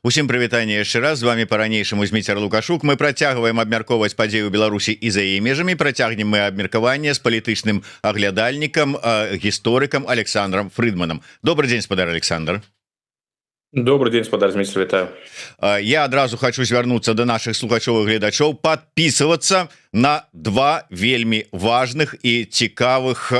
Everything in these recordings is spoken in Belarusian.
Усім прывітанне яшчэ раз, з вами по-ранейшаму Зміцер Лукашук. Мы працягваем абмяркоўваць падзею Беларусі і за яе межамі. Працягнем мы абмеркаванне з палітычным аглядальнікам, гісторыкам Александром Фрыдманам. Добрый дзень, спадар Александр. Добрый день, спадар Зміцер, вітаю. Я адразу хочу звярнуцца до наших слухачоў і гледачоў, подписываться на два вельмі важных і цікавых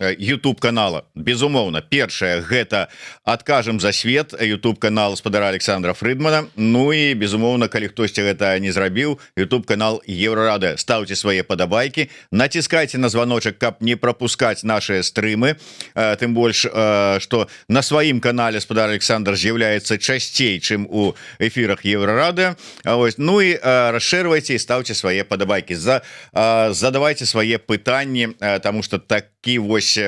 YouTube канала. Безумоўна, першае гэта адкажем за свет, YouTube канал спадара Александра Фрыдмана. Ну і безумоўна, калі хтосьці гэта не зрабіў, YouTube канал Еврорада. Ставьте свае падабайкі, націскайце на званочак, каб не пропускаць наши стрымы. Тым больш, што на сваім канале спадар Александр з'яўляецца часцей, чым у эфирах Еврорады. Ну і расширвайце і ставьте свае падабайкі. Задавайте свае пытанні, тому что такі вось,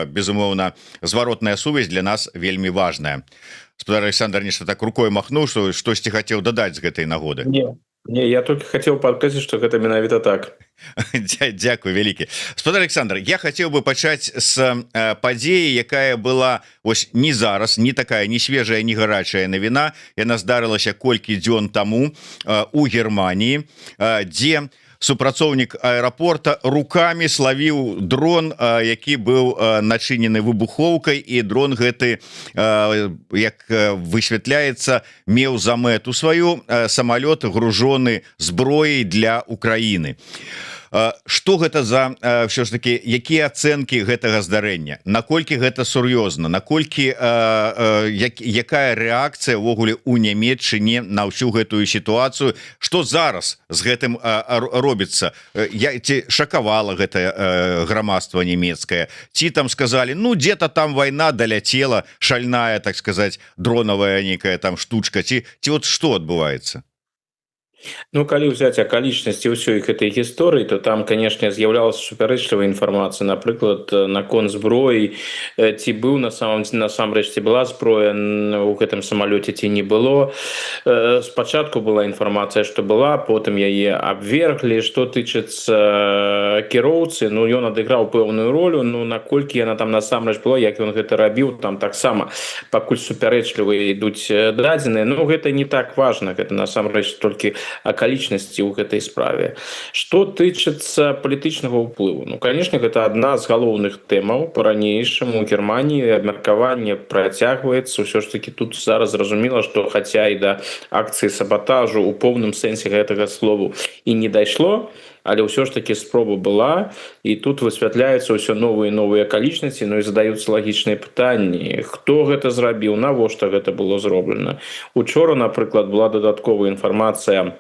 безумоўна, зваротная сувязь для нас вельмі важная. Спадар Александр нешта так рукой махнуў, што штосьці хацеў дадаць з гэтай нагоды. Не, я только хотел подказать, что это менавіта так. Дякую вялікі. Спадар Александр, я хацеў бы пачаць з падзеі, якая была ось не зараз, не такая не свежая, не гарачая навіна. Яна здарылася колькі дзён таму у Германії, дзе супрацоўнік аэрапорта руками славіў дрон, які быў начынены выбухоўкай, і дрон гэты, як высвятляецца, меў за мэту сваю самалёт гружоны зброяй для Украіны. Што гэта за ўсё ж таки, якія ацэнкі гэтага здарэння, наколькі гэта сур'ёзна, наколькі якая рэакцыя ўвогуле у Нямецчыне на ўсю гэтую сітуацыю, што зараз з гэтым робіцца, ці шакавала гэта грамадства нямецкае, ці там сказалі, ну дзе-то там вайна даляцела, шальная, так сказать, дронавая некая там штучка, ці вот што адбываецца? Ну, калі ўзяць акалічнасці ўсёй гэтай гісторыі, то там, канешне, з'яўлялася супярэчлівая інфармацыя, напрыклад, наконт зброі, ці быў насамрэч, ці была зброя у гэтым самалёце, ці не было. Спачатку была інфармацыя, што была, потым яе абверглі. Што тычыцца кіроўцы, ну, ён адыграў пэўную ролю, ну, наколькі яна там насамрэч была, як ён гэта рабіў, там таксама пакуль супярэчлівыя ідуць дадзеныя. Ну, гэта не так важна, гэта насамрэч толькі акалічнасці ў гэтай справе. Што тычыцца палітычнага ўплыву? Ну, канешне, гэта адна з галоўных тэмаў па-ранейшаму у Германіі. Абмеркаванне працягваецца. Усё ж такі тут зараз зразумела, што хаця і да акцыі сабатажу ў поўным сэнсе гэтага слову і не дайшло, але ўсё ж такі спроба была, і тут высвятляюцца ўсё новыя і новыя акалічнасці, ну і задаюцца лагічныя пытанні. Хто гэта зрабіў, навошта гэта было зроблена? Учора, напрыклад, была дадатковая інфармацыя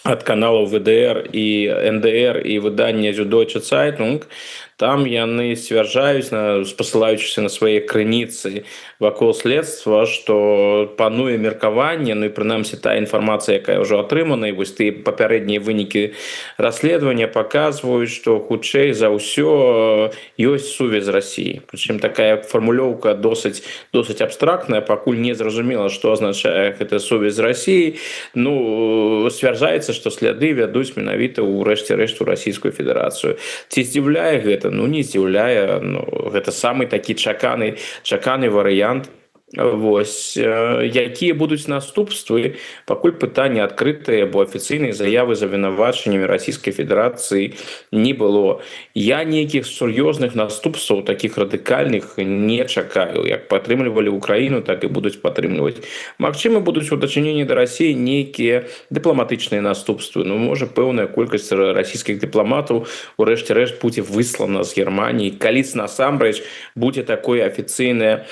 ад каналаў ВДР і НДР і выдання Süddeutsche Zeitung. Там яны сцвярджаюць, спасылаючыся на свае крыніцы вакол следства, што пануе меркаванне, ну і прынамсі тая інфармацыя, якая ўжо атрымана, і вось тыя папярэднія вынікі расследавання паказваюць, што хутчэй за ўсё ёсць сувязь з Расіяй. Прычым такая фармулёўка досыць абстрактная, пакуль не зразумела, што азначае гэта сувязь з Расіяй. Ну, сцвярджаецца, што сляды вядуць менавіта ў рэшце рэшт у Расійскую Федэрацыю. Ці здзіўляе гэта? Ну, не здзіўляе. Ну, гэта самы такі чаканы варыянт. Вось, якія будуць наступствы, пакуль пытанне адкрытае, бо афіцыйнай заявы з абвінавачаннямі Расійскай Федэрацыі не было. Я нейкіх сур'ёзных наступстваў, такіх радыкальных, не чакаю. Як падтрымлівалі Украіну, так і будуць падтрымліваць. Магчыма, будуць у дачыненні да Расіі нейкія дыпламатычныя наступствы. Ну, можа, пэўная колькасць расійскіх дыпламатаў у рэшце рэшт будзе выслана з Германіі, калі насамрэч будзе такое афіцыйнае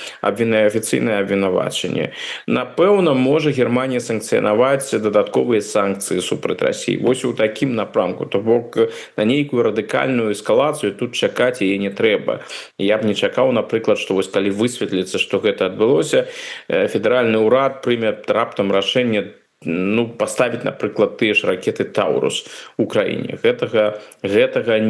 абвінавачанне. Напэўна, можа Германія санкцыянаваць дадатковыя санкцыі супраць Расіі. Вось у такім напрамку. То бок на нейкую радыкальную эскалацыю тут чакаць яе не трэба. Я б не чакаў, напрыклад, што вось калі высветліцца, што гэта адбылося, федэральны ўрад прыме раптам рашэнне паставіць, напрыклад, тыя ж ракеты Таурус у краіне. Гэтага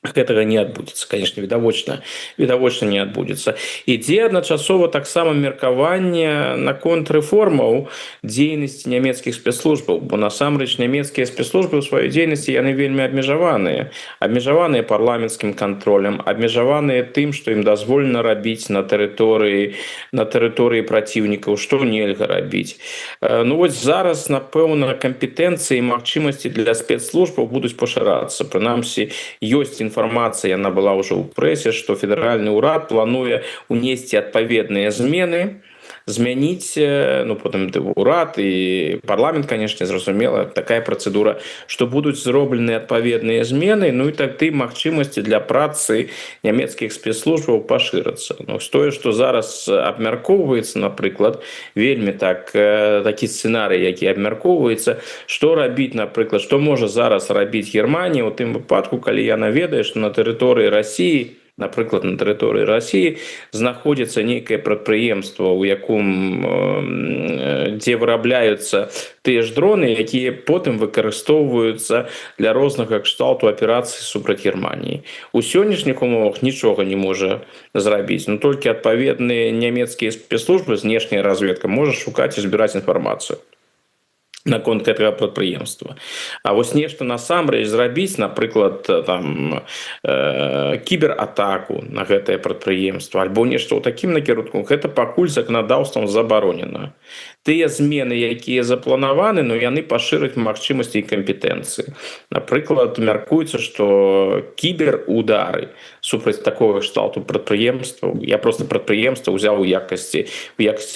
гэтага не адбудзецца, конечно, відавочна не адбудзецца. Ідзе адначасова таксама меркаванне наконт рэформаў дзейнасці нямецкіх спецслужбаў, бо насамрэч нямецкія спецслужбы ў сваёй дзейнасці яны вельмі абмежаваныя парламенцкім кантролем, абмежаваныя тым, што ім дазволена рабіць на тэрыторыі праціўнікаў, што нельга рабіць. Ну вось зараз, напэўна, кампетэнцыі і магчымасці для спецслужбаў будуць пашырацца. Прынамсі, ёсць інфармацыя, яна была ўжо ў прэсе, што федэральны ўрад плануе ўнесці адпаведныя змены, змяніць, ну, потым урад і парламент, конечно, зразумела, такая працэдура, што будуць зроблены адпаведныя змены, ну і тады магчымасці для працы нямецкіх спецслужбаў пашырацца. Ну, тое, што зараз абмяркоўваецца, напрыклад, вельмі такі сцэнарый, які абмяркоўваецца, што рабіць, напрыклад, што можа зараз рабіць Германія ў тым выпадку, калі яна ведае, што на тэрыторыі Расіі, напрыклад, на тэрыторыі Расіі знаходзіцца нейкае прадпрыемства, у якім дзе вырабляюцца тыя ж дроны, якія потым выкарыстоўваюцца для рознага кшталту аперацый супраць Германіі. У сённяшніх умовах нічога не можа зрабіць, но толькі адпаведныя нямецкія спецслужбы, знешняя разведка можа шукаць і збіраць інфармацыю наконт гэтага прадпрыемства. А вось нешта насамрэч зрабіць, напрыклад, там кібератаку на гэтае прадпрыемства альбо нешта ў такім накірунку, гэта пакуль заканадаўствам забаронена. Тыя змены, якія запланаваны, но яны пашыраць магчымасці і кампетэнцыі. Напрыклад, мяркуецца, што кіберудары супраць такога кшталту прадпрыемстваў, я проста прадпрыемства ўзяў у якасці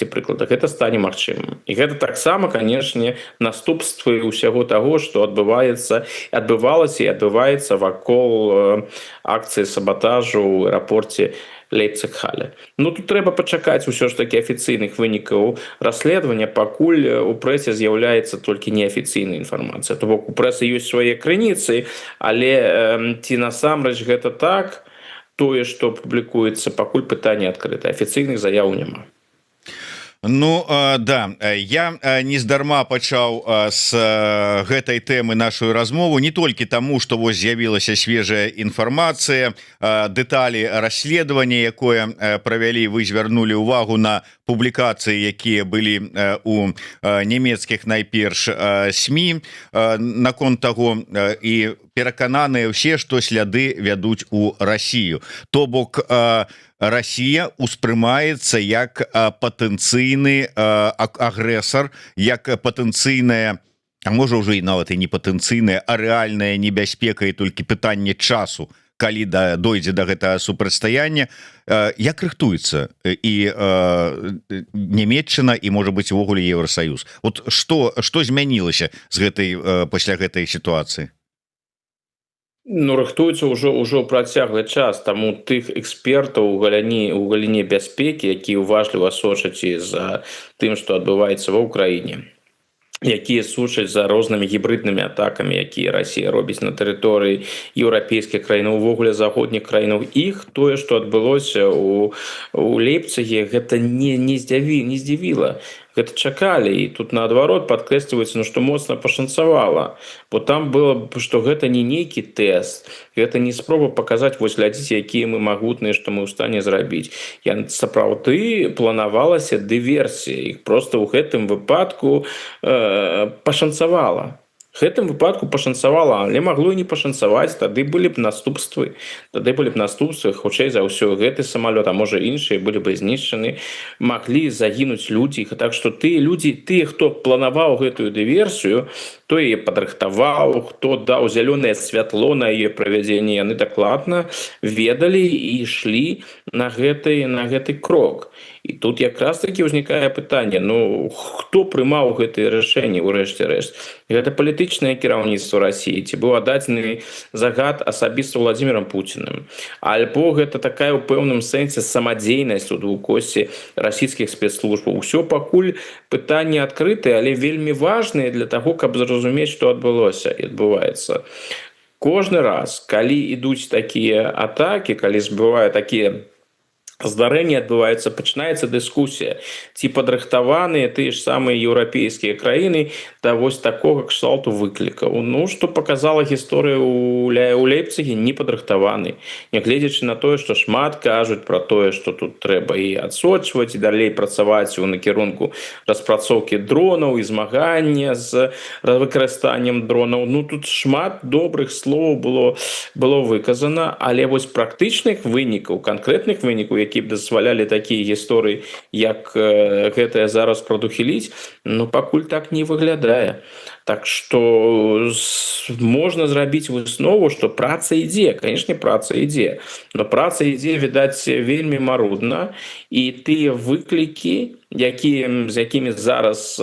прыклада, гэта стане магчымым. І гэта таксама, канешне, наступствы ўсяго таго, што адбывалася і адбываецца вакол акцыі сабатажу ў аэрапорце Лейпциг-Хале. Ну, тут трэба пачакаць усё ж такі афіцыйных вынікаў расследавання, пакуль у прэсе з'яўляецца толькі неафіцыйная інфармацыя. То бок у прэсы ёсць свае крыніцы, але ці насамрэч гэта так, тое, што публікуецца, пакуль пытанне адкрыта. Афіцыйных заяў няма. Ну да, я нездарма пачаў з гэтай тэмы нашу размову не толькі таму, што вось з'явілася свежая інфармацыя, дэталі расследавання, якое правялі, вы звярнулі ўвагу на публікацыі, якія былі у нямецкіх найперш СМІ наконт таго, і перакананыя ўсе, што сляды вядуць у Расію. То бок Расія успрымаецца як патэнцыйны агрэсар, як патэнцыйная, а можа ўжо і нават і не патэнцыйная, а рэальная небяспека і толькі пытанне часу, калі дойдзе да гэтага супрацьстаяння. Як рыхтуецца і Нямецчына і, можа быць, увогуле Еўрасаюз? Вот што змянілася пасля гэтай сітуацыі? Ну, рыхтуецца ўжо працяглы час, таму тых экспертаў у галіне бяспекі, якія уважліва сочаць за тым, што адбываецца ва ўкраіне, якія сочаць за рознымі гібриднымі атакамі, якія Расія робіць на тэрыторыі еўрапейскіх краінаў, увогуле заходніх краінаў, іх тое, што адбылося у Лейпциге, гэта не здзівіла. Гэта чакалі, і тут наадварот падкрэсліваецца, што моцна пашанцавала, бо там было, што гэта не нейкі тэст, гэта не спроба паказаць, вось глядзіце, якія мы магутныя, што мы ў стане зрабіць. Сапраўды планавалася дыверсія, іх проста ў гэтым выпадку пашанцавала. Гэтым выпадку пашанцавала, але магло і не пашанцаваць, тады былі б наступствы, хутчэй за ўсё, гэты самалёт, а можа іншыя былі бы знішчаны, маглі загінуць людзі. Так што тыя, хто планаваў гэтую дыверсію, хто яе падрыхтаваў, хто даў зялёнае святло на яе правядзенне, яны дакладна ведалі і ішлі на гэты крок. І тут якраз таки ўзнікае пытанне, ну, хто прымаў гэтыя рашэнні ў рэшце рэшт? Гэта палітычнае кіраўніцтва Расіі, ці быў аддадзены загад асабіста Владзімірам Пуціным, альбо гэта такая ў пэўным сэнсе самадзейнасць у вукосе расійскіх спецслужбаў. Усё пакуль пытанне адкрытае, але вельмі важнае для таго, каб зразумець, што адбылося і адбываецца. Кожны раз, калі ідуць такія атакі, калі збывае такія здарэнне адбываецца, пачынаецца дыскусія, ці падрыхтаваныя тыя ж самыя еўрапейскія краіны да вось такога кшталту выклікаў. Ну, што показала гісторыя ў Лейпцігі, не падрыхтаваны. Нягледзячы на тое, што шмат кажуць пра тое, што тут трэба і адсочваць, і далей працаваць у накірунку распрацоўкі дронаў і змагання з выкарыстаннем дронаў. Ну, тут шмат добрых слоў было выказана, але вось практычных вынікаў, канкрэтных вынікаў, які б дазвалялі такія гісторыі, як гэтая зараз прадухіліць, ну, пакуль так не выглядае. Так што можна зрабіць выснову, што праца ідзе, канешне, праца ідзе, но праца ідзе, відаць, вельмі марудна, і тыя выклікі, з якімі зараз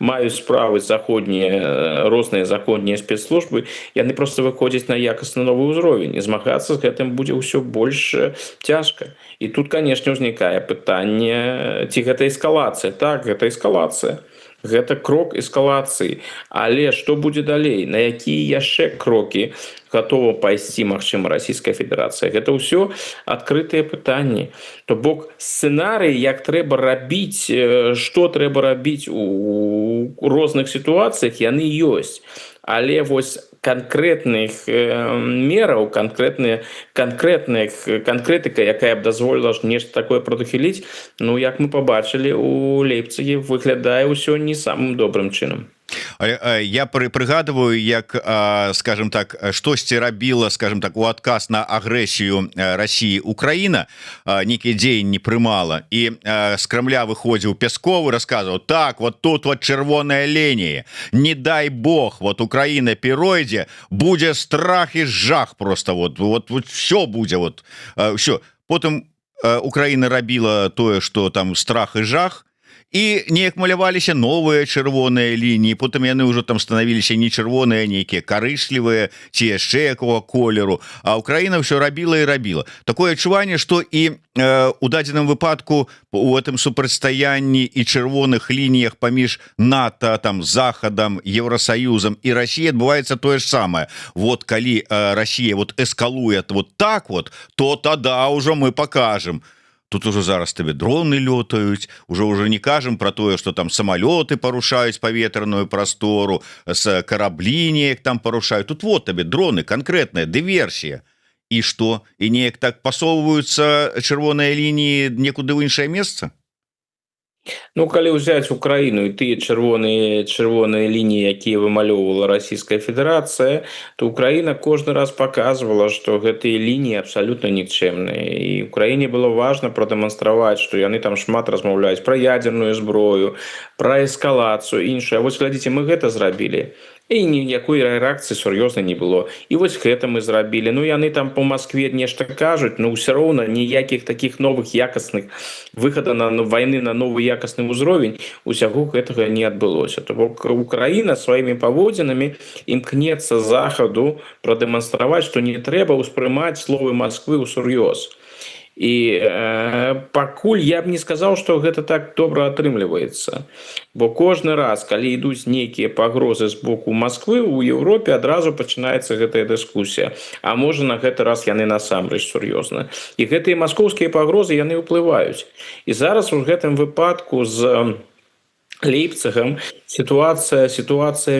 маюць справы розныя заходнія спецслужбы, яны проста выходзяць на якасна новы ўзровень, і змагацца з гэтым будзе ўсё больш цяжка. І тут, канешне, узнікае пытанне, ці гэта эскалацыя. Так, гэта эскалацыя. Гэта крок эскалацыі. Але што будзе далей? На якія яшчэ крокі гатова пайсці, магчыма, Расійская Федэрацыя? Гэта ўсё адкрытыя пытанні. То бок сцэнарый, як трэба рабіць, што трэба рабіць у розных сітуацыях, яны ёсць. Але вось канкрэтных мераў, канкрэтыка, якая б дазволіла нешта такое прадухіліць, ну, як мы пабачылі, у Лейпцігі выглядае ўсё не самым добрым чынам. Я прыгадываю, як, скажем так, штосьці рабіла, скажем так, у адказ на агрэсію России Украина, нейкія дзеянні прымала, і з Кремля выходзіў Пясковы, рассказываў: так, вот тут вот чырвоная лінія, не дай бог, вот Украина перайдзе, будзе страх і жах, просто вот все будзе, вот все. Потым Украина рабіла тое, что там страх і жах, і неяк маляваліся новыя чырвоныя лініі, потым яны ўжо там станавіліся не чырвоныя, нейкія карышлівыя ці яшчэ якога колеру, а Украіна ўсё рабіла і рабіла. Такое адчуванне, што і у дадзеным выпадку у гэтым супрацьстаянні і чырвоных лініях паміж НАТО, там, Захадам, Еўрасаюзам і Расіяй адбываецца тое ж самае. Вот калі Расія вот эскалуе вот так вот, то тада ўжо мы покажем. Тут уже зараз тебе дроны лётаюць, уже не кажам про тое, что там самолеты парушаюць паветраную прастору, с караблі неяк там парушаюць. Тут вот тебе дроны, конкретная дыверсія. І што? І неяк так пасоўваюцца чырвоныя лініі некуды ў іншае месца? Ну, калі ўзяць Украіну і тыя чырвоныя лініі, якія вымалёўвала Расійская Федэрацыя, то Украіна кожны раз паказвала, што гэтыя лініі абсалютна нікчэмныя. І Украіне было важна прадэманстраваць, што яны там шмат размаўляюць пра ядзерную зброю, пра эскалацыю, іншае. Вось глядзіце, мы гэта зрабілі. І ніякой рэакцыі сур'ёзнай не было. І вось гэта мы зрабілі. Ну, яны там по Москве нешта кажуць, но ўсё роўна ніякіх такіх новых якасных выхада на вайны на новы якасны ўзровень усяго гэтага не адбылося. То бок Украіна сваімі паводзінамі імкнецца захаду прадэманстраваць, што не трэба ўспрымаць словы Москвы ўсур'ёз. І пакуль я б не сказаў, што гэта так добра атрымліваецца. Бо кожны раз, калі ідуць нейкія пагрозы з боку Москвы, у Еўропе адразу пачынаецца гэтая дыскусія. А можа, на гэты раз яны насамрэч сур'ёзна. І гэтыя маскоўскія пагрозы, яны ўплываюць. І зараз у гэтым выпадку з Лейпцигам ситуация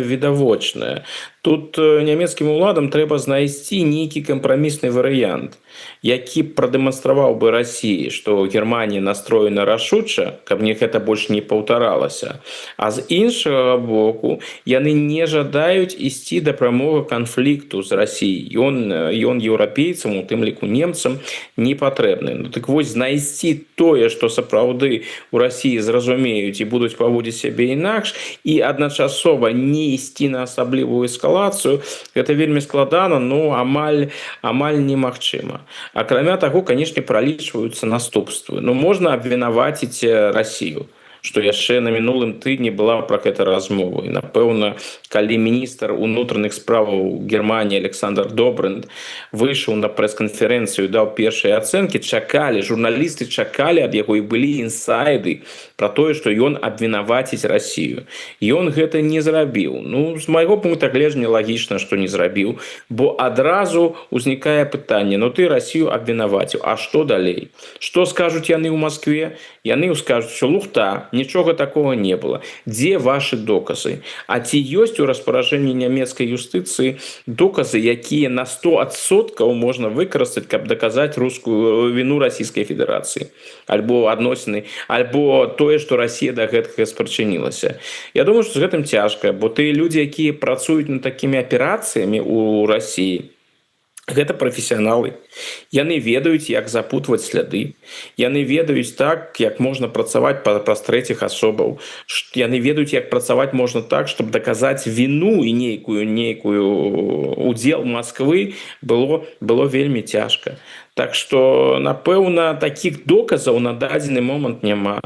відавочная. Тут нямецкім уладам трэба знайсці нейкі кампрамісны варыянт, які прадэманстраваў бы Расіі, што Германія настроена рашуча, каб мне гэта больш не паўтаралася. А з іншага боку, яны не жадаюць ісці да прамога канфлікту з Расіяй. Ён еўрапейцам, у тым ліку немцам, не патрэбны. Ну, так вось знайсці тое, што сапраўды у Расіі зразумеюць і будуць паводзіць сябе інакш, і адначасова не ісці на асаблівую эскалацыю, гэта вельмі складана, но амаль немагчыма. Акрамя таго, канешне, пралічваюцца наступствы. Ну, можна абвінаваціць Расію. што яшчэ на мінулым тыдні была пра гэта размова. І напэўна, калі міністр унутраных справаў Германії Александр Добрынд выйшаў на прэс-канферэнцыю, даў першыя ацэнкі, чакалі, журналісты чакалі ад яго, і былі інсайды пра тое, што ён абвінаваціць Расію. Ён гэта не зрабіў. Ну, з майго пункта гледжання лагічна, што не зрабіў, бо адразу узнікае пытанне: ну ты Расію абвінаваціў, а што далей? Што скажуць яны ў Маскве? Яны скажуць, што лухта, нічога такога не было. Дзе вашы доказы? А ці ёсць у распаражэнні нямецкай юстыцыі доказы, якія на 100% можна выкарыстаць, каб даказаць рускую віну Расійскай Федэрацыі? Альбо адносіны, альбо тое, што Расія да гэтага спрычынілася. Я думаю, што з гэтым цяжка, бо тыя людзі, якія працуюць над такімі аперацыямі ў Расіі, гэта прафесіяналы. Яны ведаюць, як запутваць сляды. Яны ведаюць так, як можна працаваць праз трэціх асобаў. Яны ведаюць, як працаваць можна так, чтобы даказаць віну і нейкую удзел Масквы было вельмі цяжка. Так што, напэўна, такіх доказаў на дадзены момант няма.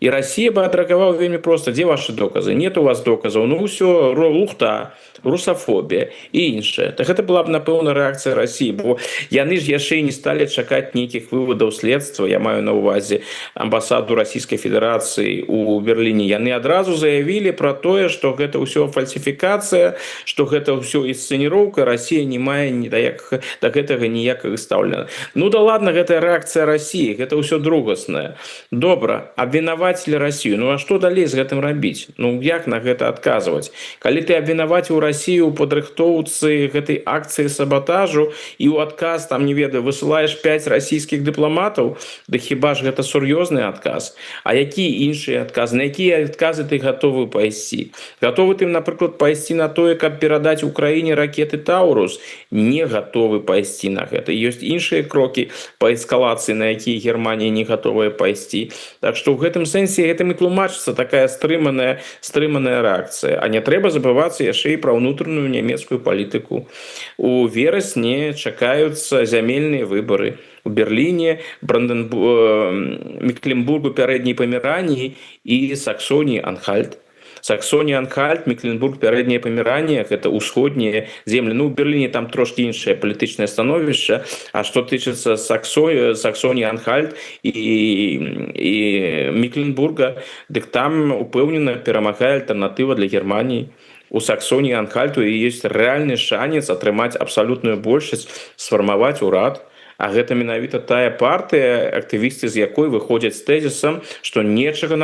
І Расія бы адрэагавала вельмі проста: дзе вашы доказы? Нет у вас доказаў, ну ўсё, лухта, русафобія і іншае. Так гэта была б, напэўна, рэакцыя Расіі, бо яны ж яшчэ не сталі чакаць нейкіх вывадаў следства. Я маю на ўвазе амбасаду Расійскай Федэрацыі ў Берліне. Яны адразу заявілі пра тое, што гэта ўсё фальсіфікацыя, што гэта ўсё інсцэніроўка, Расія не мае да гэтага ніякага стаўлення. Ну да ладно, гэта рэакцыя Расіі, гэта ўсё другаснае. Добра, абвінаваць Расію. Ну а што далей з гэтым рабіць? Ну як на гэта адказваць? Калі ты абвінаваціў Расію ў падрыхтоўцы гэтай акцыі саботажу і ў адказ, там, не ведаю, высылаеш 5 расійскіх дыпламатаў, да хіба ж гэта сур'ёзны адказ? А якія іншыя адказы? На якія адказы ты гатовы пайсці? Гатовы ты, напрыклад, пайсці на тое, каб перадаць Украіне ракеты Таурус? Не гатовы пайсці на гэта. Ёсць іншыя крокі па эскалацыі, на якія Германія не гатовая пайсці. Так што ў гэтым сэнсе гэтым і тлумачыцца такая стрыманая рэакцыя. А не трэба забывацца яшчэ і пра ўнутраную нямецкую палітыку. У верасні чакаюцца зямельныя выбары у Берліне, Мекленбургу, Пярэдняй Памеранії і Саксоніі-Анхальт. Саксонія-Анхальт, Мекленбург, Пярэдняе Памеранія — гэта ўсходнія землі. Ну, у Берліне там трошкі іншае палітычнае становішча. А што тычыцца Саксонії-Анхальт і Мекленбурга, дык там упэўнена перамагае альтэрнатыва для Германіі. У Саксоніі-Анхальту ёсць рэальны шанец атрымаць абсалютную большасць, сфармаваць урад. А гэта менавіта тая партыя, актывісты з якой выходзяць з тэзісам, што нельга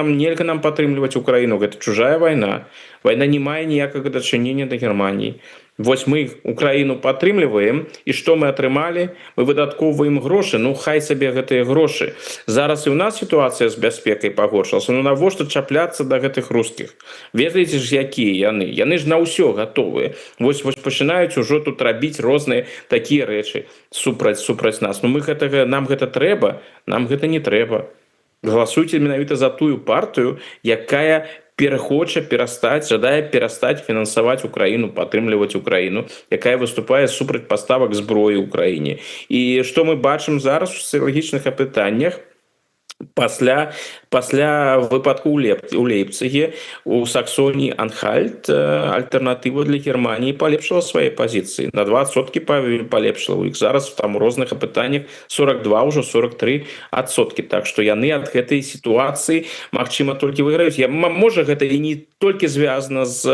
нам падтрымліваць Украіну. Гэта чужая вайна. Вайна не мае ніякага дачынення да Германіі. Вось мы Украіну падтрымліваем, і што мы атрымалі? Мы выдаткоўваем грошы, ну хай сабе гэтыя грошы. Зараз і ў нас сітуацыя з бяспекай пагоршылася, ну навошта чапляцца да гэтых рускіх? Ведаеце ж, якія яны? Яны ж на ўсё гатовыя. Вось пачынаюць ужо тут рабіць розныя такія рэчы супраць нас. Ну нам гэта трэба? Нам гэта не трэба. Галасуйце менавіта за тую партыю, якая жадае перастаць фінансаваць Украіну, падтрымліваць Украіну, якая выступае супраць паставак зброі Украіне. І што мы бачым зараз у сацыялагічных апытаннях? Пасля выпадку у Лейпциге у Саксоніі-Анхальт альтэрнатыва для Германіі палепшыла свае пазіцыі. На 20% палепшыла. У іх зараз там у розных апытаннях 42, ўжо 43%. Так што яны ад гэтай сітуацыі, магчыма, толькі выйграюць. Можа, гэта і не толькі звязана з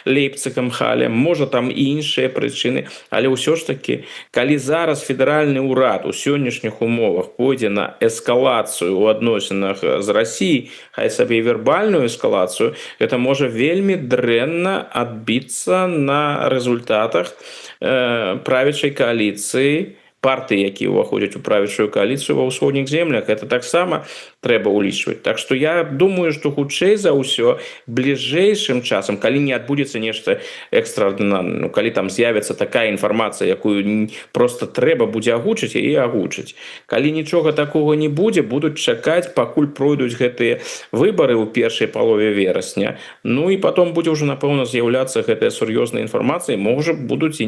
Лейпцигам, Халем, можа, там і іншыя прычыны. Але ўсё ж такі, калі зараз федэральны ўрад у сённяшніх умовах пойдзе на эскалацыю у адносінах з Расіяй, хай сабе і вербальную эскалацыю, гэта можа вельмі дрэнна адбіцца на рэзультатах правячай кааліцыі, партыі, якія ўваходзяць у правячую кааліцыю ва ўсходніх землях. Гэта таксама трэба ўлічваць. Так што я думаю, што хутчэй за ўсё бліжэйшым часам, калі не адбудзецца нешта экстраардынарнае, калі там з'явіцца такая інфармацыя, якую проста трэба будзе агучыць, яе агучыць. Калі нічога такога не будзе, будуць чакаць, пакуль пройдуць гэтыя выбары ў першай палове верасня. Ну і потом будзе ўжо, напэўна, з'яўляцца гэтая сур'ёзная інфармацыя, можа, будуць і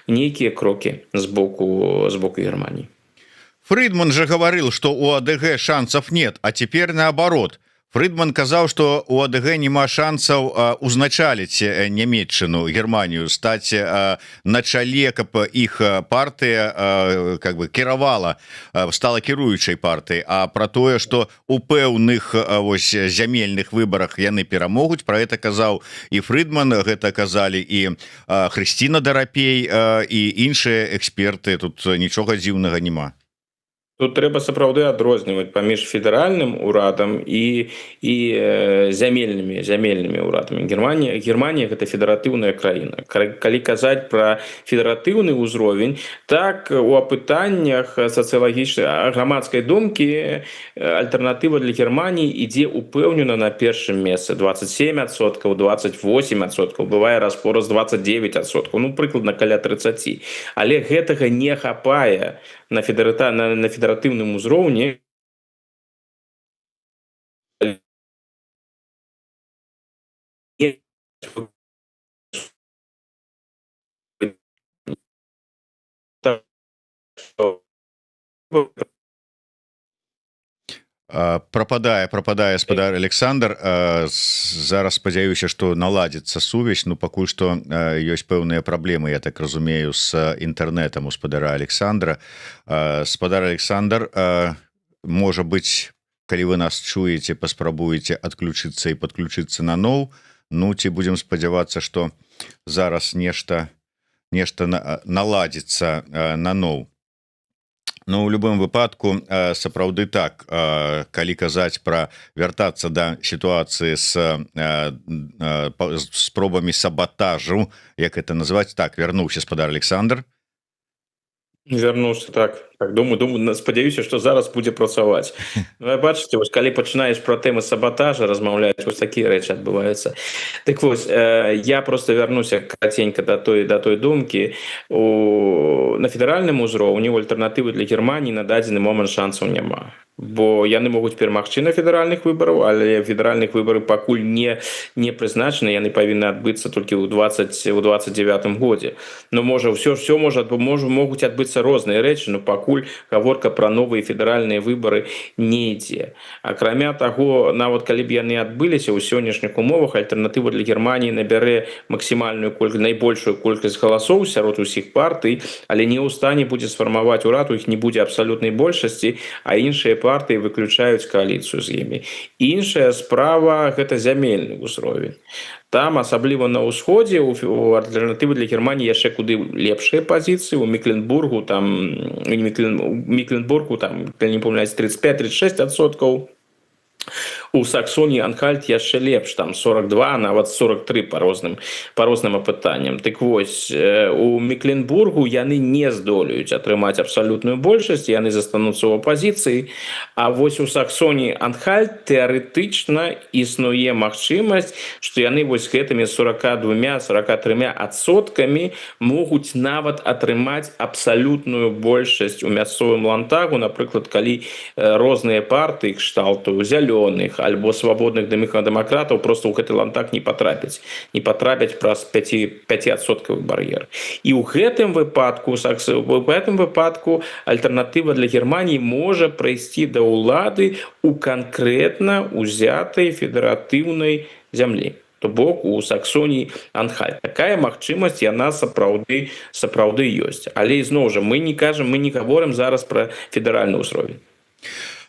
нейкія крокі з боку Германии. Фридман же говорил, что у АДГ шансов нет, а теперь наоборот. Фрыдман казаў, што у АДГ няма шансаў узначаліць Нямецчыну, Германію, стаць на чале, каб іх партыя как бы кіравала, стала кіруючай партыяй, а пра тое, што у пэўных вось зямельных выбарах яны перамогуць, пра гэта казаў і Фрыдман, гэта казалі і Хрысціна Дарапей і іншыя эксперты, тут нічога дзіўнага няма. Тут трэба сапраўды адрозніваць паміж федэральным урадам і зямельнымі урадамі. Германія гэта федэратыўная краіна. Калі казаць пра федэратыўны ўзровень, так у апытаннях сацыялагічнай грамадскай думкі альтэрнатыва для Германіі ідзе упэўнена на першым месцы 27%, 28%, бывае раз-пораз 29%, ну прыкладна каля 30%. Але гэтага не хапае на федэратыўным узроўні Прападае спадар Александр. Зараз спадзяюся, што наладзіцца сувязь, ну пакуль што ёсць пэўныя праблемы, я так разумею, з інтэрнэтам у спадара Александра. Спадар Александр, можа быць, калі вы нас чуеце, паспрабуеце адключыцца і падключыцца наноў, ну ці будзем спадзявацца, што зараз нешта наладзіцца наноў. Ну, у любым выпадку, сапраўды так, калі казаць пра вяртацца да сітуацыі з спробамі саботажу, як это называць, так, вярнуўся спадар Александр. Вярнуўся, так, думаю, спадзяюся, што зараз будзе працаваць. Ну, бачыце, вось калі пачынаеш пра тэмы саботажа размаўляць, вось такія рэчы адбываюцца. Так вось, я просто вярнуся караценька да той думкі. На федэральным узроўні у альтэрнатывы для Германіі на дадзены момант шансаў няма. Бо яны могуць перамагчы на федэральных выбараў, але федэральных выбары пакуль не прызначаны, яны павінны адбыцца толькі ў 29 годзе. Но можа ўсё могуць адбыцца розныя рэчы, но пакуль гаворка пра новыя федэральныя выбары не ідзе. Акрамя таго, нават калі б яны адбыліся ў сённяшніх умовах, альтэрнатыва для Германіі набярэ найбольшую колькасць галасоў сярод усіх партый, але не ў стане будзе сфармаваць урад, у іх не будзе абсалютнай большасці, а іншыя партыі выключаюць кааліцыю з імі. Іншая справа гэта зямельны ўзровень. Там, асабліва на ўсходзе, у альтэрнатывы для Германіі яшчэ куды лепшыя пазіцыі. У Мекленбургу, калі не памыляюсь, 35-36%. У Саксоніі Анхальт яшчэ лепш, там 42, нават 43 па розным апытанням. Так вось, у Мекленбургу яны не здолеюць атрымаць абсалютную большасць, яны застануцца ў апазіцыі, а вось у Саксоніі Анхальт тэарэтычна існуе магчымасць, што яны вось гэтымі 42-43% могуць нават атрымаць абсалютную большасць у мясцовым ландтагу, напрыклад, калі розныя партыі кшталту зялёных альбо свабодных дэмакратаў просто ў гэты ландтаг не патрапяць праз 5% бар'ер. І ў гэтым выпадку альтэрнатыва для Германіі можа прыйсці да ўлады у канкрэтна ўзятай федэратыўнай зямлі. То бок у Саксоніі Анхальт. Такая магчымасць яна сапраўды ёсць. Але ізноў жа мы не гаворым зараз пра федэральны ўзровень.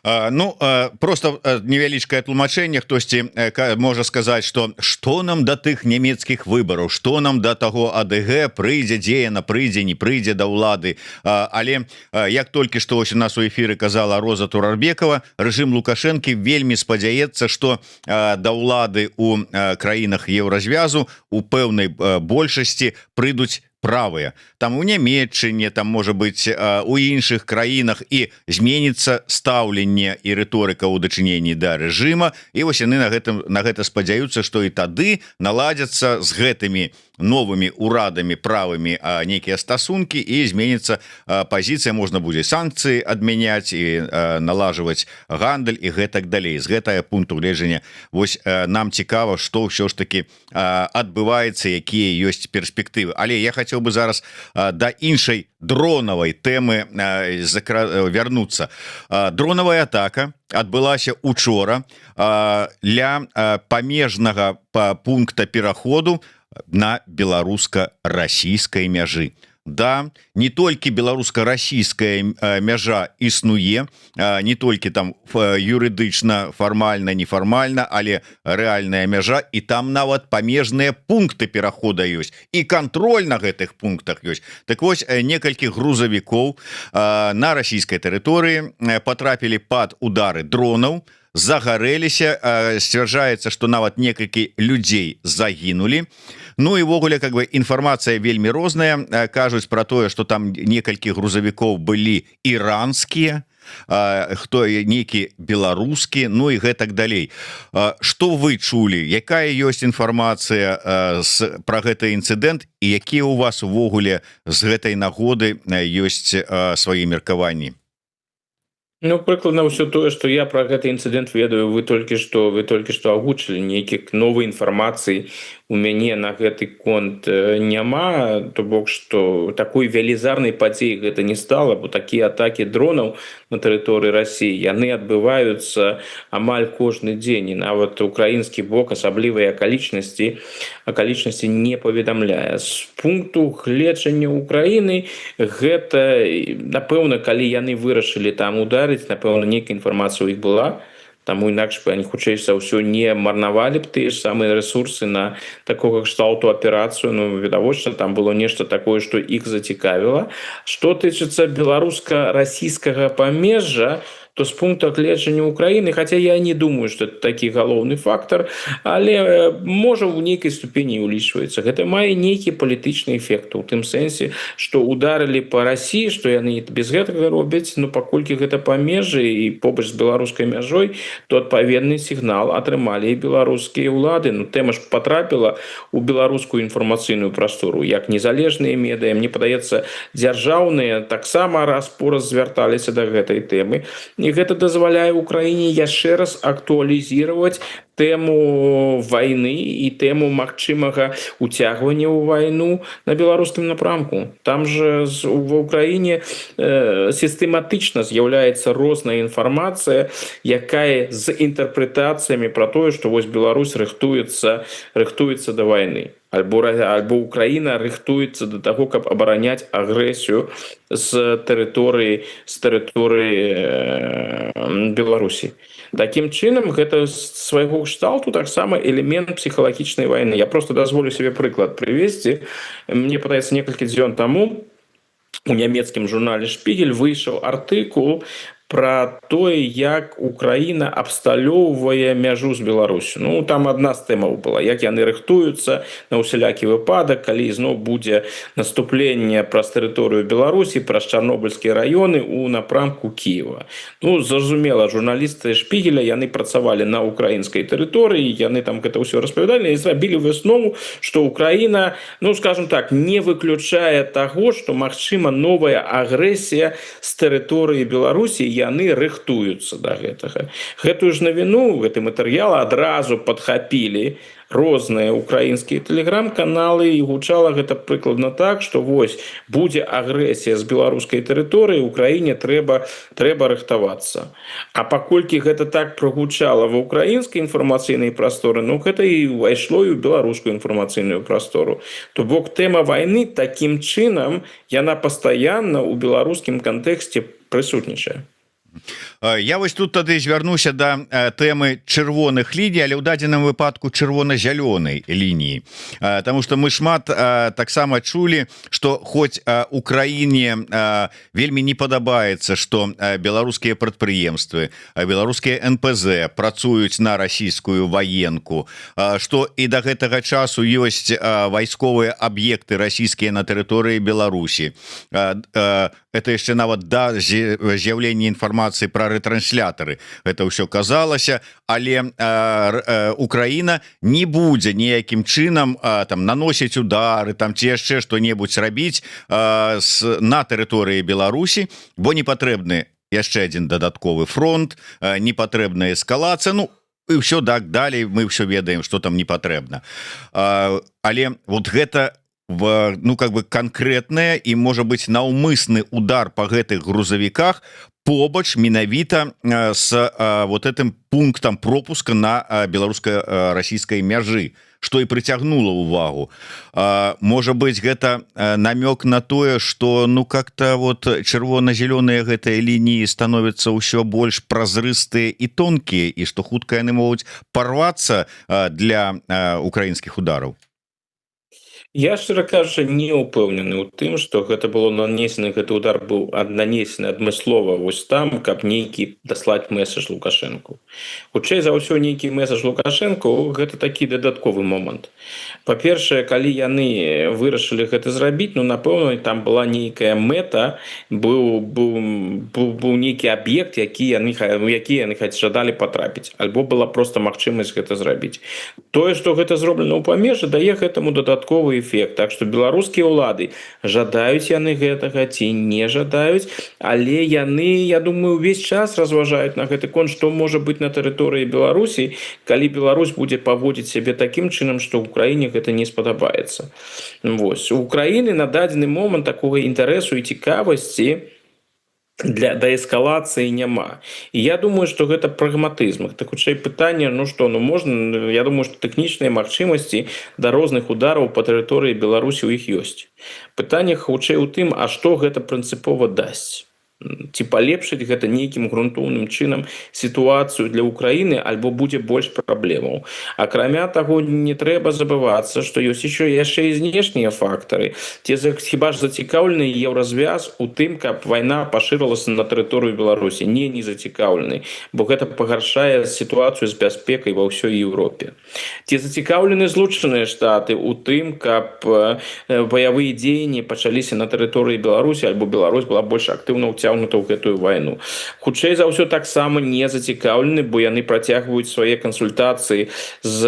Ну, просто невялічкае тлумачэнне, хтосьці можа сказаць, што нам да тых нямецкіх выбараў, што нам да таго АДГ прыйдзе, дзе яна прыйдзе, не прыйдзе да ўлады. Але як толькі што у нас у эфіры казала Роза Турарбекова, рэжым Лукашэнкі вельмі спадзяецца, што да ўлады ў краінах еўразвязу у пэўнай большасці прыйдуць правыя. Там у Нямецчыне, там можа быць у іншых краінах і зменіцца стаўленне і рыторыка ў дачыненні да рэжыма, і вось яны на гэта спадзяюцца, што і тады наладзяцца з гэтымі новымі урадамі правымі нейкія стасункі і зменіцца пазіцыя, можна будзе санкцыі адмяняць і налажваць гандаль і гэтак далей. З гэтага пункту гледжання вось нам цікава, што ўсё ж такі адбываецца, якія ёсць перспектывы. Але я хацеў хацеў бы зараз да іншай дронавай тэмы вярнуцца. Дронавая атака адбылася учора ля памежнага пункта пераходу на беларуска-расійскай мяжы. Да, не толькі беларуска-расійская мяжа існуе, не толькі там юрыдычна, фармальна, нефармальна, але рэальная мяжа, і там нават памежныя пункты перахода ёсць, і кантроль на гэтых пунктах ёсць. Так вось, некалькі грузавікоў на расійскай тэрыторыі патрапілі пад удары дронаў, загарэліся, сцвярджаецца, што нават некалькі людзей загінулі. Ну і ввогуле как бы інфармацыя вельмі розная, кажуць про тое, што там некалькі грузавікоў былі іранскія, хто нейкі беларускі, ну і гэтак далей. Што вы чулі, якая ёсць інфармацыя пра гэты інцыдэнт і якія ў вас увогуле з гэтай нагоды ёсць свае меркаванні? Ну, прыкладна ўсё тое, што я пра гэты інцыдэнт ведаю, вы толькі што агучылі, нейкіх новай інфармацыі у мяне на гэты конт няма, то бок што такой велізарнай падзеі гэта не стала, бо такія атакі дронаў на тэрыторыі Расіі яны адбываюцца амаль кожны дзень, і нават украінскі бок асаблівыя акалічнасці не паведамляе. З пункту гледжання Украіны гэта, напэўна, калі яны вырашылі там ударыць, напэўна, нейкая інфармацыя ў іх была, таму інакш бы они хутчэй за ўсё не марнавалі б тыя ж самыя рэсурсы на такога кшталту аперацыю. Ну, відавочна, там было нешта такое, што іх зацікавіла. Што тычыцца беларуска-расійскага памежжа, то з пункта гледжання Украіны, хаця я не думаю, што это такі галоўны фактар, але можа ў нейкай ступені улічваецца. Гэта мае нейкі палітычны эфект, у тым сэнсе, што ударылі па Расіі, што яны без гэтага робяць, ну паколькі гэта памежжа і побач з беларускай мяжой, то адпаведны сігнал атрымалі і беларускія ўлады. Ну, тэма ж патрапіла ў беларускую інфармацыйную прастору, як незалежныя медыа, мне падаецца, дзяржаўныя таксама раз-пораз звярталіся да гэтай тэмы. І гэта дазваляе Украіне яшчэ раз актуалізировать тэму вайны і тэму магчымага уцягвання ў вайну на беларускім напрамку. Там же ва Ўкраіне сістэматычна з'яўляецца розная інфармацыя, якая з інтэрпрэтацыямі пра тое, што вось Беларусь рыхтуецца да вайны. Альбо Украіна рыхтуецца да таго, каб абараняць агрэсію з тэрыторыі Беларусі. Такім чынам, гэта свайго кшталту таксама элемент псіхалагічнай вайны. Я просто дазволю сабе прыклад прывесці. Мне падаецца, некалькі дзён таму у нямецкім журнале «Шпігель» выйшаў артыкул пра тое, як Украіна абсталёўвае мяжу з Беларусю. Ну, там адна з тэмаў была, як яны рыхтуюцца на ўсялякі выпадак, калі зноў будзе наступленне праз тэрыторыю Беларусі, праз чарнобыльскія раёны ў напрамку Кіева. Ну, зразумела, журналісты «Шпігеля», яны працавалі на украінскай тэрыторыі, яны там гэта ўсё распавядалі і зрабілі выснову, што Украіна, ну, скажем так, не выключае таго, што магчыма новая агрэсія з тэрыторыі Беларусі, яны рыхтуюцца да гэтага. Гэтую ж навіну, гэты матэрыял адразу падхапілі розныя украінскія тэлеграм-каналы, і гучала гэта прыкладна так, што вось будзе агрэсія з беларускай тэрыторыі, Украіне трэба рыхтавацца. А паколькі гэта так прагучала ва украінскай інфармацыйнай прасторы, ну гэта і ўвайшло і ў беларускую інфармацыйную прастору. То бок тэма вайны такім чынам яна пастаянна ў беларускім кантэксце прысутнічае. Я вось тут тады звярнуся да тэмы чырвоных ліній, але ў дадзеным выпадку чырвона-зялёнай лініі. Таму што мы шмат таксама чулі, што хоць Украіне вельмі не падабаецца, што беларускія прадпрыемствы, беларускія НПЗ працуюць на расійскую ваенку, што і да гэтага часу ёсць вайсковыя аб'екты расійскія на тэрыторыі Беларусі. Это яшчэ нават да з'яўлення інфармацыі пра рэтрансляторы. Это ўсё казалася, але Украіна не будзе ніякім чынам там наносіць удары, там ці яшчэ што-небудзь рабіць на тэрыторыі Беларусі, бо не патрэбны яшчэ адзін дадатковы фронт, не патрэбная эскалацыя, ну і ўсё так далей, мы ўсё ведаем, што там не патрэбна. Але вот гэта ну как бы конкретная і можа быть наўмысны удар по гэтых грузавіках побач менавіта с вот этим пунктам пропуска на беларуска-расійскай мяжы, что і прыцягнула увагу. Можа быть гэта намёк на тое, что ну как-то вот чырвона-зялёныя гэтыя лініі становятся ўсё больш празрыстыя і тонкія, і что хутка яны могуць порвацца для украінскіх удараў. Я, шчыра кажучы, не ўпэўнены ў тым, што гэта было нанесены, гэты удар быў нанесены адмыслова вось там, каб нейкі даслаць месседж Лукашэнку. Хутчэй за ўсё нейкі месседж Лукашэнку гэта такі дадатковы момант. Па-першае, калі яны вырашылі гэта зрабіць, ну напэўна там была нейкая мэта, быў нейкі аб'ект, які яны жадалі патрапіць, альбо была проста магчымасць гэта зрабіць. Тое, што гэта зроблена ў памежы, дае гэтаму дадатковы эфект. Так што беларускія ўлады жадаюць яны гэтага ці не жадаюць, але яны, я думаю, увесь час разважаюць на гэты конт, што можа быць на тэрыторыі Беларусі, калі Беларусь будзе паводзіць сябе такім чынам, што ў Украіне гэта не спадабаецца. Вось. У Украіны на дадзены момант такога інтарэсу і цікавасці да эскалацыі няма. І я думаю, што гэта прагматызм. Так хутчэй пытанне, ну што, ну можна, я думаю, што тэхнічныя магчымасці да розных удараў па тэрыторыі Беларусі ў іх ёсць. Пытанне хутчэй у тым, а што гэта прынцыпова дасць? Ці палепшыць гэта нейкім грунтоўным чынам сітуацыю для Украіны, альбо будзе больш праблемаў. Акрамя таго, не трэба забывацца, што ёсць яшчэ і знешнія фактары. Хіба ж зацікаўлены еўразвяз у тым, каб вайна пашырылася на тэрыторыю Беларусі? Не зацікаўлены, бо гэта пагаршае сітуацыю з бяспекай ва ўсёй Еўропе. Ці зацікаўлены Злучаныя Штаты у тым, каб баявыя дзеянні пачаліся на тэрыторыі Беларусі, альбо Беларусь была больш актыўна ўцягнута ў гэтую вайну. Хутчэй за ўсё таксама не зацікаўлены, бо яны працягваюць свае кансультацыі з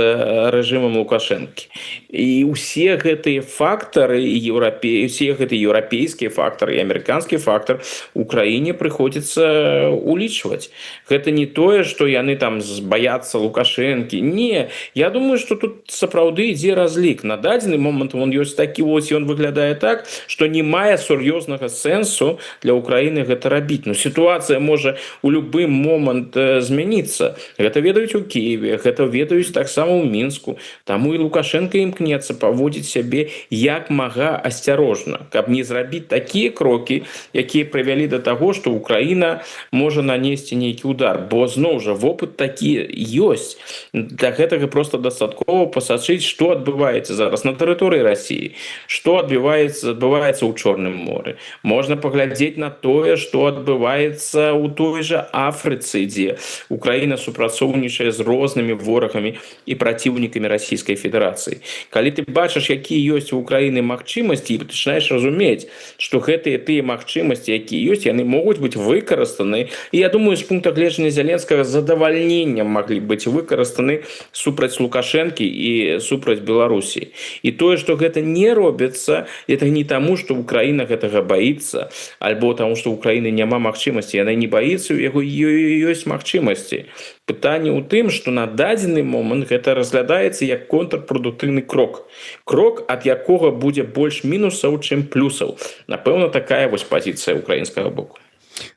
рэжымам Лукашэнкі. І ўсе гэтыя фактары, усе гэтыя еўрапейскія фактары і амерыканскі фактар Украіне прыходзіцца улічваць. Гэта не тое, што яны там баяцца Лукашэнкі. Не, я думаю, што тут сапраўды ідзе разлік. На дадзены момант он ёсць такі, вось ён выглядае так, што не мае сур'ёзнага сэнсу для Украіны гэта рабіць. Ну, сітуацыя можа у любы момант змяніцца. Гэта ведаюць у Кіеве, гэта ведаюць таксама ў Мінску. Таму і Лукашенко імкнецца паводзіць сябе як мага асцярожна, каб не зрабіць такія крокі, якія прывялі да таго, што Украіна можа нанесці нейкі удар. Бо зноў жа вопыт такі ёсць. Для гэтага проста дастаткова пасачыць, што адбываецца зараз на тэрыторыі Расіі, што адбываецца ў Чорным моры. Можна паглядзець на тое, што адбываецца ў той жа Афрыцы, дзе Украіна супрацоўнічае з рознымі ворагамі і праціўнікамі Расійскай Федэрацыі. Калі ты бачыш, якія ёсць у Украіны магчымасці, і пачынаеш разумець, што гэтыя тыя магчымасці, якія ёсць, яны могуць быць выкарыстаны, і я думаю, з пункта гледжання Зеленскага з задавальненнем маглі быць выкарыстаны супраць Лукашэнкі і супраць Беларусі. І тое, што гэта не робіцца, это не таму, што Украіна гэтага баіцца, альбо таму, што ў Украіны няма магчымасці, яна не баіцца, у яго ёсць магчымасці. Пытанне ў тым, што на дадзены момант гэта разглядаецца як контрпрадуктыўны крок. Крок, ад якога будзе больш мінусаў, чым плюсаў. Напэўна, такая вось пазіцыя украінскага боку.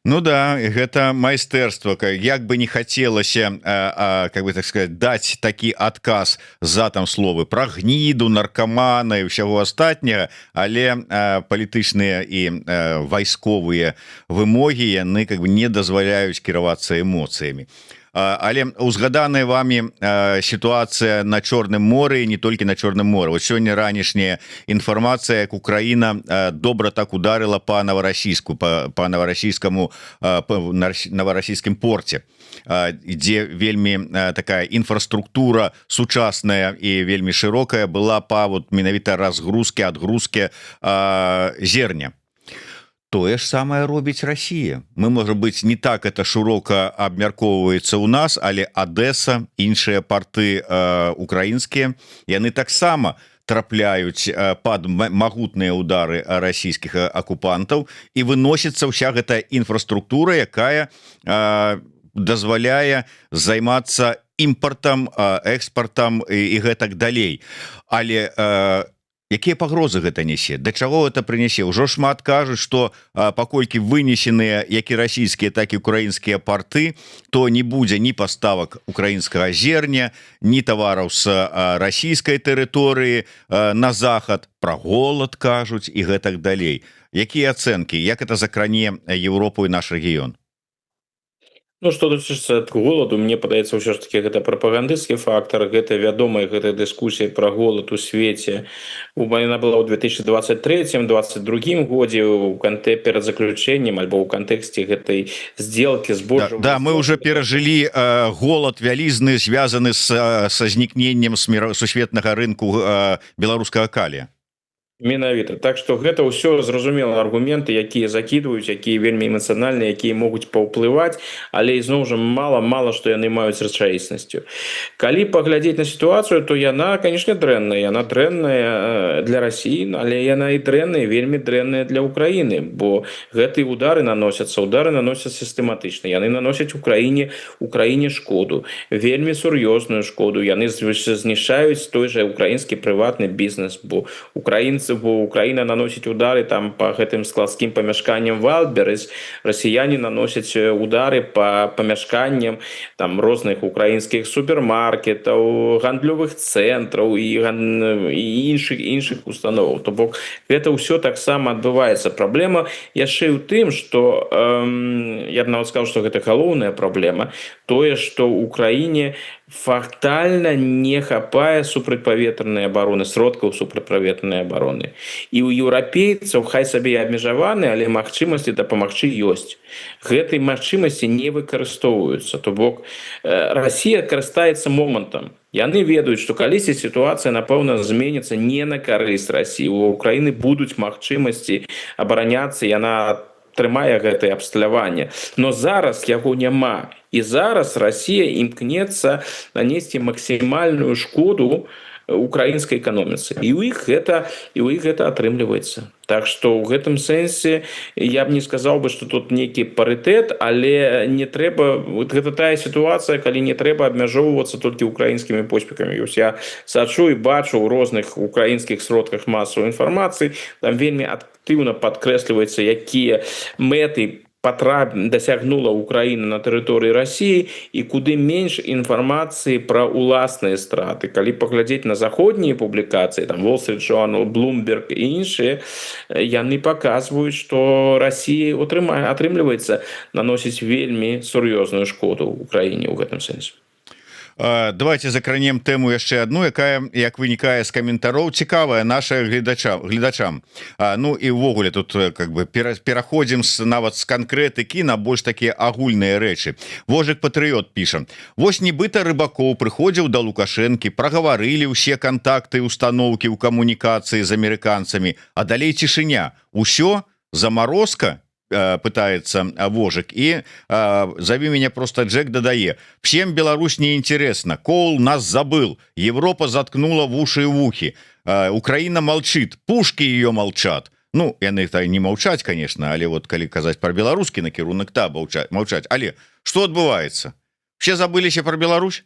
Ну да, гэта майстэрства, як бы не хацелася, как бы так сказать, даць такі адказ за там словы пра гніду, наркамана і ўсяго астатняга, але палітычныя і вайсковыя вымогі яны как бы не дазваляюць кіравацца эмоцыямі. Але узгаданая вами сітуацыя на Чорным моры, не толькі на Чорным моры. Вот сёння ранішняя інфармацыя, як Украіна добра так ударыла по новоросійскім порце, дзе вельмі такая інфраструктура сучасная і вельмі шырокая была па вот менавіта разгрузке, адгрузке зерня. Тое ж самае робіць Расія. Мы, можа быць, не так это шырока абмяркоўваецца ў нас, але Адэса, іншыя порты украінскія, яны таксама трапляюць пад магутныя удары расійскіх акупантаў, і выносіцца ўся гэтая інфраструктура, якая дазваляе займацца імпартам, экспартам і гэтак далей. Але Якія пагрозы гэта нясе, да чаго это прынясе? Ужо шмат кажуць, што паколькі вынесеныя як і расійскія, так і украінскія парты, то не будзе ні паставак украінскага зерня, ні тавараў з расійскай тэрыторыі на захад, пра голад кажуць і гэтак далей. Якія ацэнкі, як это закране Еўропу і наш рэгіён? Ну, што датычыцца голаду, мне падаецца ўсё ж такі гэта прапагандысцкі фактар, гэта вядомая гэта дыскусія пра голад у свеце. Яна была ў 2023-2022 годзе у перад заключэннем альбо ў кантэксце гэтай здзелкі збожжавых. Да, мы уже перажылі голад вялізны, звязаны са знікненнем сусветнага рынку беларускага калія. Менавіта. Так што гэта ўсё зразумела аргументы, якія закідваюць, якія вельмі эмацыянальныя, якія могуць паўплываць, але ізноў жа мала што яны маюць рэчаіснасцю. Калі паглядзець на сітуацыю, то яна, канешне, дрэнная. Яна дрэнная для Расіі, але яна і дрэнная, вельмі дрэнная для Ўкраіны, бо гэтыя удары наносяцца сістэматычна. Яны наносяць Украіне шкоду, вельмі сур'ёзную шкоду. Яны знішчаюць той жа украінскі прыватны бізнес, бо Украина наносіць удары там по гэтым складскім памяшканням Вайлдберрис, расіяне наносяць удары по памяшканням там розных украінскіх супермаркетаў, гандлёвых цэнтраў і іншых установаў. То бок гэта ўсё таксама адбываецца. Праблема яшчэ ў тым, што я б нават сказаў, што гэта галоўная праблема, тое, што ў Украіне фатальна не хапае супрацьпаветранай абароны, сродкаў супрацьпаветранай абароны. І ў еўрапейцаў хай сабе і абмежаваны, але магчымасці дапамагчы ёсць. Гэтай магчымасці не выкарыстоўваюцца. То бок Расія карыстаецца момантам. Яны ведаюць, што калісьці сітуацыя, напэўна, зменіцца не на карысць Расіі. У Украіны будуць магчымасці абараняцца, яна трымае гэтае абсталяванне. Но зараз яго няма. І зараз Расія імкнецца нанесці максімальную шкоду украінскай эканоміцы. І ў іх гэта атрымліваецца. Так што ў гэтым сэнсе я б не сказаў бы, што тут нейкі парытэт, але не трэба, гэта тая сітуацыя, калі не трэба абмяжоўвацца толькі украінскімі поспехамі. Я сачу і бачу ў розных украінскіх сродках масавай інфармацыі, там вельмі актыўна падкрэсліваецца, якія мэты дасягнула Украіна на тэрыторыі Расіі і куды менш інфармацыі пра ўласныя страты. Калі паглядзець на заходнія публікацыі, там Wall Street Journal, Bloomberg і іншыя, яны паказваюць, што Расія атрымліваецца наносіць вельмі сур'ёзную шкоду ў Украіне ў гэтым сэнсе. Давайте закранем тэму яшчэ одну, якая, як вынікае з каментароў, цікавая наша гледачам. Ну і ўвогуле тут как бы пераходзім нават з канкрэтыкі на больш такія агульныя рэчы. Вожык Патрыёт піша: вось нібыта Рыбакоў прыходзіў да Лукашэнкі, прагаварылі ўсе кантакты, установкі ў камунікацыі з амерыканцамі, а далей цішыня. Усё заморозка? Пытается Вожик. И зови меня просто Джек додае: всем Беларусь неинтересно, Коул нас забыл, Европа заткнула в уши и в ухи, Украина молчит, пушки ее молчат. Ну, яны-то не молчать, конечно, але вот калі казаць про беларускі накірунак, та молчать. Але что адбываецца? Все забыліся про Беларусь?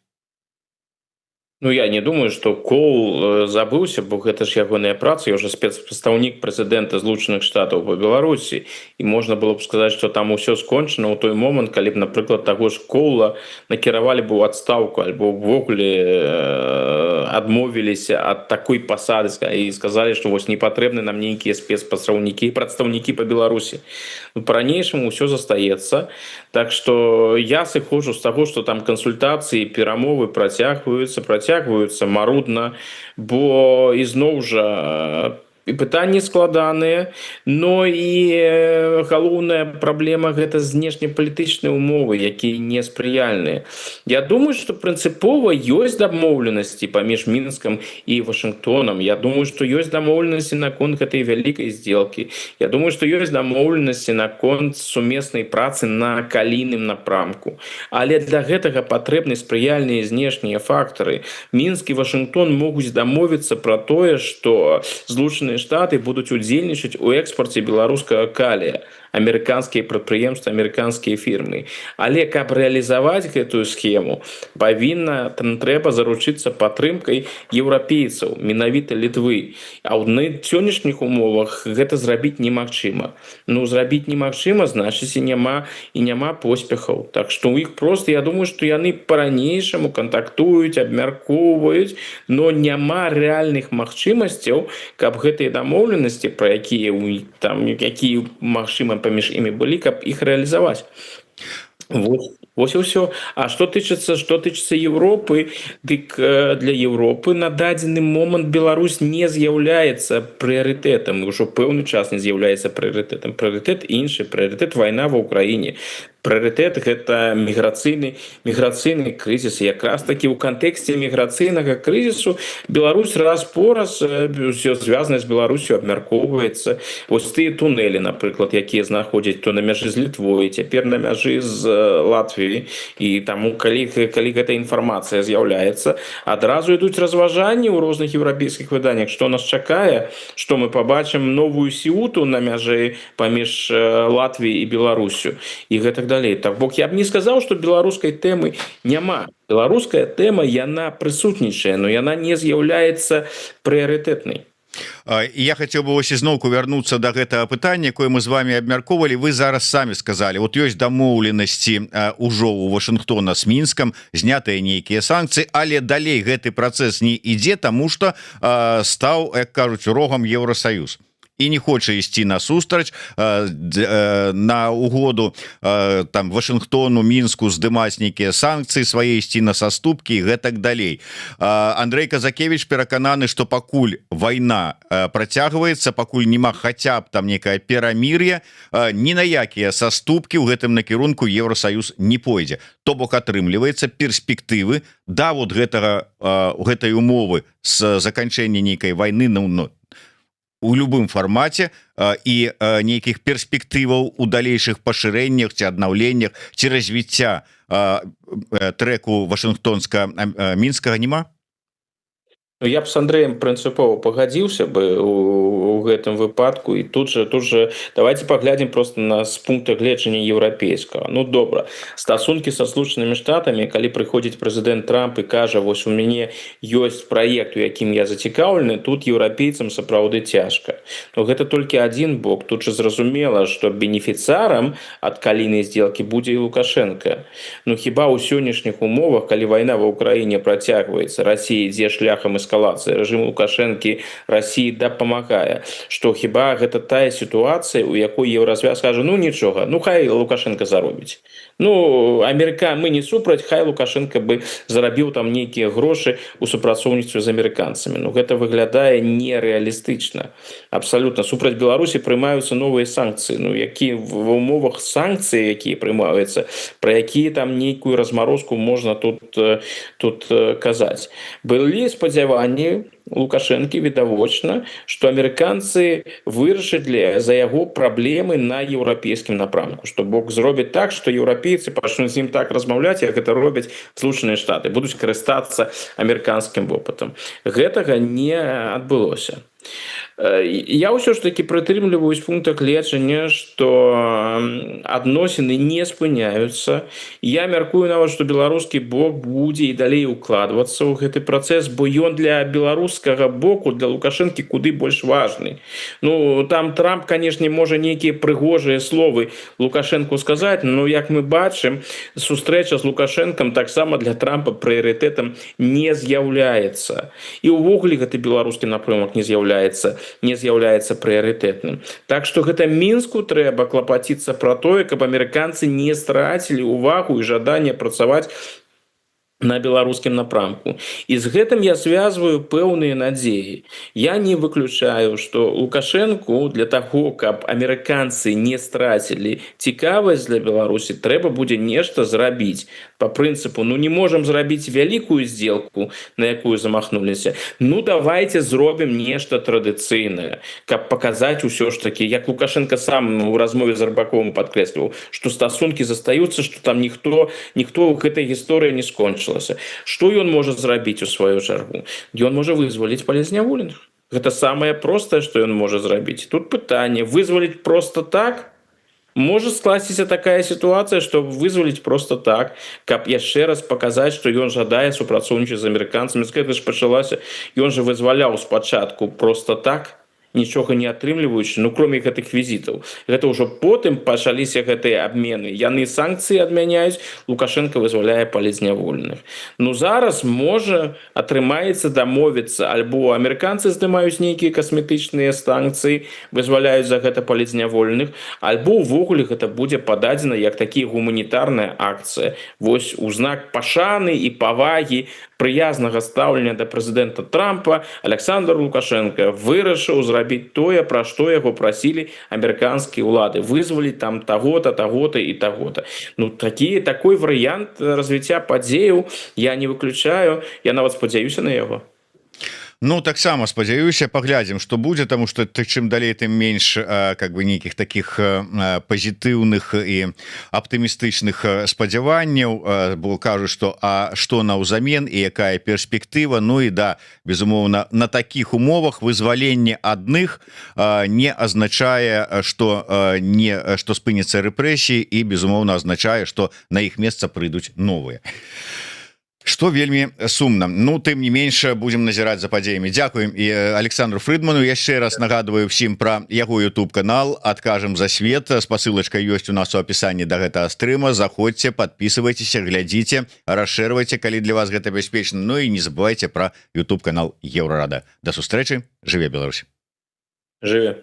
Ну, я не думаю, што Коул забыўся, бо гэта ж ягоная праца, я ўжо спецпрадстаўнік прэзідэнта Злучаных Штатаў па Беларусі, і можна было б сказаць, што там усё скончана ў той момант, калі б, напрыклад, таго ж Коула накіравалі б у адстаўку, альбо ўвогуле адмовіліся ад такой пасады і сказалі, што вось не патрэбны нам нейкія прадстаўнікі па Беларусі. Па-ранейшаму ўсё застаецца, так што я сыходжу з таго, што там кансультацыі, перамовы працягваюцца марудна, бо ізноў жа і пытанні складаныя, но і галоўная праблема гэта знешнепалітычныя ўмовы, якія неспрыяльныя. Я думаю, што прынцыпова ёсць дамоўленасці паміж Мінскам і Вашынгтонам. Я думаю, што ёсць дамоўленасці наконт гэтай вялікай здзелкі. Я думаю, што ёсць дамоўленасці наконт сумеснай працы на калійным напрамку. Але для гэтага патрэбны спрыяльныя знешнія фактары. Мінск і Вашынгтон могуць дамовіцца пра тое, што Злучаныя Штаты будуць удзельнічаць у экспорце беларускага калія. амерыканскія прадпрыемствы, амерыканскія фірмы. Але каб рэалізаваць гэтую схему, трэба заручыцца падтрымкай еўрапейцаў, менавіта Літвы. А ў сённяшніх умовах гэта зрабіць немагчыма. Ну, зрабіць немагчыма, значыць, і няма поспехаў. Так што ў іх проста, я думаю, што яны па-ранейшаму кантактуюць, абмяркоўваюць, но няма рэальных магчымасцяў, каб гэтыя дамоўленасці, пра якія магчыма паміж імі былі, каб іх рэалізаваць. Вось і ўсё. А што тычыцца Европы, дык для Европы на дадзены момант Беларусь не з'яўляецца прыярытэтам, ўжо пэўны час не з'яўляецца прыярытэтам. Прыярытэт іншы, прыярытэт вайна ва ўкраіне. Прыярытэт гэта міграцыйны крызіс. І якраз такі ў кантэксце міграцыйнага крызісу Беларусь раз по раз, ўсё звязанае з Беларусю абмяркоўваецца. Вось тыя тунэлі, напрыклад, якія знаходзяць то на мяжы з Літвой, цяпер на мяжы з Латвіяй. І таму, калі гэта інфармацыя з'яўляецца, адразу ідуць разважанні ў розных еўрапейскіх выданнях, што нас чакае, што мы пабачым новую Сеуту на мяжы паміж Латвіяй і Беларусю. І гэтак далей. Так бок я б не сказаў, што беларускай тэмы няма. Беларуская тэма, яна прысутнічае, но яна не з'яўляецца прыярытэтнай. Я хацеў бы вось ізноўку вярнуцца да гэтага пытання, якое мы з вами абмяркоўвалі. Вы зараз самі сказалі, вот ёсць дамоўленасці ўжо ў Вашынгтона з Мінскам, знятыя нейкія санкцыі, але далей гэты працэс не ідзе, таму што стаў, як кажуць, рогам Еўрасаюз і не хоча ісці на сустрач, на угоду там Вашынгтону, Мінску здымаць нейкія санкцыі свае, ісці на саступкі і гэтак далей. Андрэй Казакевіч перакананы, што пакуль вайна працягваецца, пакуль няма хаця б там некае перамір'е, ні на якія саступкі ў гэтым накірунку Еўрасаюз не пойдзе. То бок атрымліваецца перспектывы да вот гэтай умовы з заканчэння нейкай вайны у любым фармаце і нейкіх перспектываў у далейшых пашырэннях ці аднаўленнях ці развіцця трэку Вашынгтонска-мінскага няма? Ну, я б с Андреем прынцыпова пагадзіўся бы у гэтым выпадку. І тут же давайте паглядзім просто з пункта гледжання еўрапейскага. Ну, добра, стасункі са Злучанымі Штатамі, калі прыходзіць прэзідэнт Трамп і кажа, вось у мяне ёсць праект, у якім я зацікаўлены, тут еўрапейцам сапраўды цяжка. Но гэта толькі адзін бок. Тут же зразумела, што бенефіцарам ад калійнай здзелкі будзе і Лукашенко. Ну, хіба ў сённяшніх умовах, калі вайна ва ўкраіне працягваецца, Расія ідзе шляхам эскалацыі, рэжым Лукашэнкі Расіі дапамагае, што хіба гэта тая сітуацыя, у якой Еўразвяз кажа, ну нічога, ну хай Лукашенко заробіць. Ну, мы не супраць, хай Лукашенко бы зарабіў там нейкія грошы у супрацоўніцтве з амерыканцамі. Ну, гэта выглядае нерэалістычна. Абсалютна. Супраць Беларусі прымаюцца новыя санкцыі. Ну, які в умовах санкцыі, якія прымаюцца, пра якія там нейкую размарозку можна тут казаць. Былі спадзяванні Лукашэнкі відавочна, што амерыканцы вырашаць за яго праблемы на еўрапейскім напрамку, што бок зробіць так, што еўрапейцы пачнуць з ім так размаўляць, як гэта робяць Злучаныя Штаты, будуць карыстацца амерыканскім вопытам. Гэтага не адбылося. Я ўсё ж таки прытрымліваюсь пункта гледжання, што адносіны не спыняюцца. Я мяркую нават, што беларускі бок будзе і далей укладвацца ў гэты працэс, бо ён для беларускага боку, для Лукашэнкі куды больш важны. Ну, там Трамп, канешне, можа нейкія прыгожыя словы Лукашэнку сказаць, но, як мы бачым, сустрэча з Лукашэнкам таксама для Трампа прыярытэтам не з'яўляецца. І ўвогуле гэты беларускі напрымак не з'яўляецца прыярытэтным. Так што гэта Мінску трэба клапаціцца пра тое, каб амерыканцы не страцілі ўвагу і жаданне працаваць на беларускім напрамку. І з гэтым я звязваю пэўныя надзеі. Я не выключаю, што Лукашэнку для таго, каб амерыканцы не страцілі цікавасць для Беларусі, трэба будзе нешта зрабіць. Па прынцыпу, ну не можам зрабіць вялікую здзелку, на якую замахнуліся. Ну давайте зробім нешта традыцыйнае, каб паказаць усё ж такі, як Лукашенко сам у размове з Арбаковым падкрэсліваў, што стасункі застаюцца, што там ніхто ў гэтай гісторыі не скончыў. Што ён можа зрабіць у сваю чаргу? Ён можа вызваліць палезняволеных. Гэта самае простае, што ён можа зрабіць. Тут пытанне, вызваліць проста так? Может скласціся такая сітуацыя, што вызваліць просто так, каб яшчэ раз паказаць, што ён жадае супрацоўнічаць з амерыканцамі. З гэта ж пачалася, ён жа вызваляў спачатку просто так, нічога не атрымліваючы, ну кроме гэтых візітаў. Гэта ўжо потым пачаліся гэтыя абмены. Яны санкцыі адмяняюць, Лукашенко вызваляе палітзняволеных. Ну зараз можа атрымаецца дамовіцца, альбо амерыканцы здымаюць нейкія касметычныя санкцыі, вызваляюць за гэта палітзняволеных, альбо ўвогуле гэта будзе пададзена як такія гуманітарная акцыя. Вось у знак пашаны і павагі прыязнага стаўлення да прэзідэнта Трампа Александр Лукашенко вырашыў зрабіць тое, пра што яго прасілі амерыканскія ўлады, вызваліць там таго-то, таго-то і таго-то. Ну такой варыянт развіцця падзеяў я не выключаю, я нават спадзяюся на яго. Ну таксама спадзяюся, паглядзім што будзе, тому что чым далей тым менш как бы нейкіх таких пазітыўных і аптымістычных спадзяванняў, бо кажуць што што наўзамен і якая перспектыва. Ну і да, безумоўна, на такіх умовах вызваленне адных не азначае што спыняцца рэпрэсіі і безумоўна азначае, што на іх месца прыйдуць новыя. Что вельмі сумна. Ну тым не менш будем назіраць за падзеямі. Дзякуем і Александру Фрыдману. Яшчэ раз нагадываю всім пра яго YouTube канал «Адкажам за свет». Спасылачка ёсць у нас у апісанні да гэтага стрыма. Заходзьце, подписывайтеся, глядзіце, расшэрвайце, калі для вас гэта бяспечна. Ну і не забывайте пра YouTube канал Еўрарада. Да сустрэчы, жыве Беларусь. Жыве.